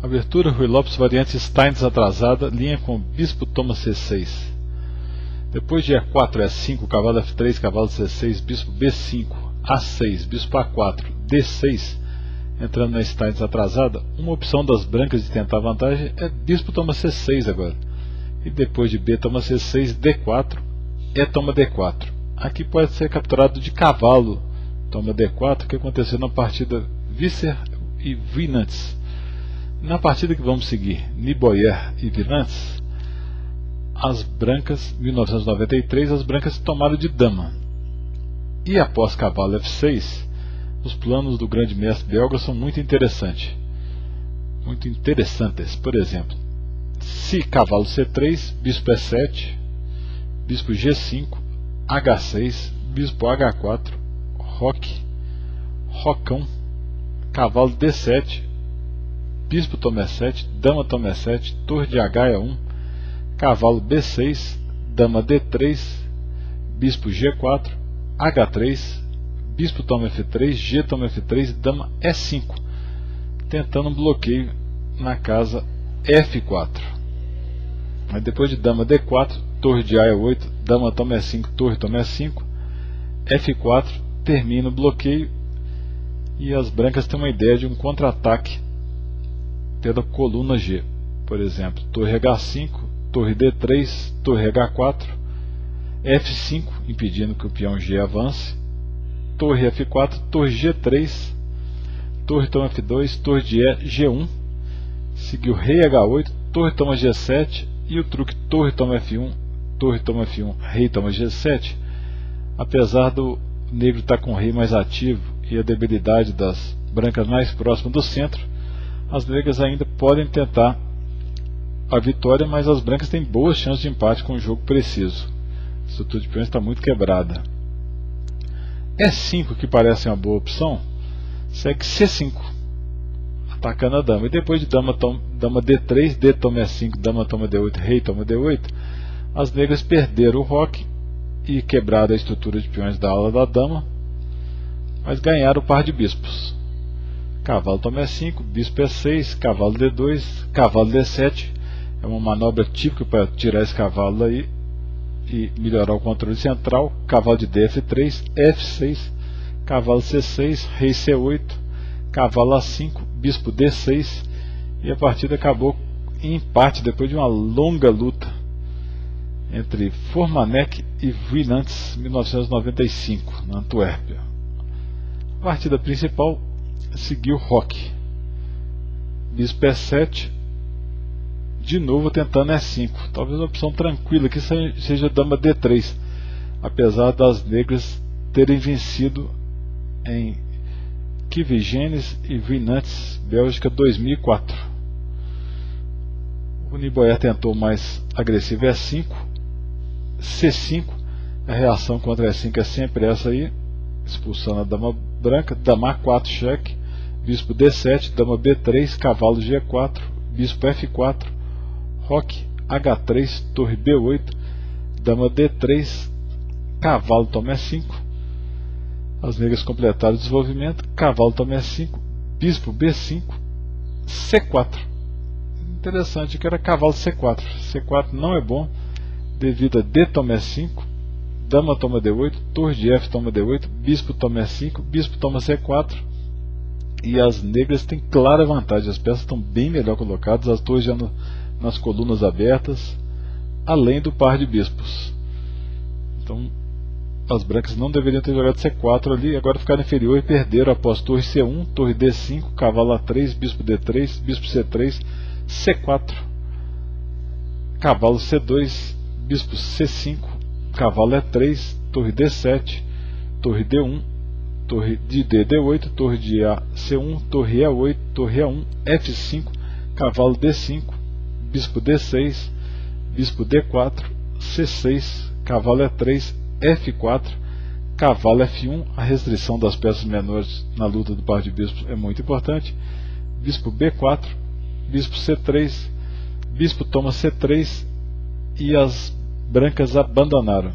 Abertura, Rui Lopes, variante Stein desatrasada, linha com bispo toma C6. Depois de E4, E5, cavalo F3, cavalo C6, bispo B5, A6, bispo A4, D6, entrando na Stein desatrasada, uma opção das brancas de tentar vantagem é bispo toma C6 agora. E depois de B toma C6, D4, E toma D4. Aqui pode ser capturado de cavalo toma D4, que aconteceu na partida Visser e Winantz. Na partida que vamos seguir, Niboyer e Winantz, as brancas, 1993, as brancas tomaram de dama. E após cavalo F6, os planos do grande mestre belga são muito interessantes. Por exemplo, se cavalo C3, bispo E7, bispo G5, H6, bispo H4, roque, rocão, cavalo D7, bispo toma E7, dama toma E7, torre de H é 1, cavalo B6, dama D3, bispo G4, H3, bispo toma F3, G toma F3, dama E5, tentando um bloqueio na casa F4. Mas depois de dama D4, torre de A é 8, dama toma E5, torre toma E5, F4, termina o bloqueio e as brancas têm uma ideia de um contra-ataque pela coluna G. Por exemplo, torre H5, torre D3, torre H4, F5, impedindo que o peão G avance, torre F4, torre G3, torre toma F2, torre de E, G1, seguiu rei H8, torre toma G7 e o truque torre toma F1, torre toma F1, rei toma G7. Apesar do negro estar com o rei mais ativo e a debilidade das brancas mais próximas do centro, as negras ainda podem tentar a vitória, mas as brancas têm boas chances de empate com o jogo preciso. A estrutura de peões está muito quebrada. E5, que parece uma boa opção, segue C5, atacando a dama. E depois de dama D3, D toma E5, dama toma D8, rei toma D8, as negras perderam o roque e quebraram a estrutura de peões da ala da dama, mas ganharam o par de bispos. Cavalo toma E5, bispo E6, cavalo D2, cavalo D7, é uma manobra típica para tirar esse cavalo daí e melhorar o controle central. Cavalo de DF3, F6, cavalo C6, rei C8, cavalo A5, bispo D6, e a partida acabou em empate depois de uma longa luta entre Formanek e Winantz, 1995, na Antuérpia. A partida principal seguiu roque, bispo E7, de novo tentando E5, talvez uma opção tranquila que seja dama D3, apesar das negras terem vencido em Kivigenes e Winantz, Bélgica, 2004. O Niboyer tentou mais agressivo E5, C5, a reação contra E5 é sempre essa aí, expulsando a dama branca, dama A4, cheque, bispo D7, dama B3, cavalo G4, bispo F4, roque H3, torre B8, dama D3, cavalo toma E5, as negras completaram o desenvolvimento, cavalo toma E5, bispo B5, C4. Interessante que era cavalo C4. C4 não é bom devido a D toma E5, dama toma D8, torre de F toma D8, bispo toma E5, bispo toma C4, e as negras têm clara vantagem, as peças estão bem melhor colocadas, as torres já nas colunas abertas, além do par de bispos. Então as brancas não deveriam ter jogado C4 ali, agora ficaram inferior e perderam após torre C1, torre D5, cavalo A3, bispo D3, bispo C3, C4, cavalo C2, bispo C5, cavalo E3, torre D7, torre D1, torre de D8, torre de A C1, torre E8, torre A1, F5, cavalo D5, bispo D6, bispo D4, C6, cavalo E3, F4, cavalo F1. A restrição das peças menores na luta do par de bispos é muito importante. Bispo B4, bispo C3, bispo toma C3, e as brancas abandonaram.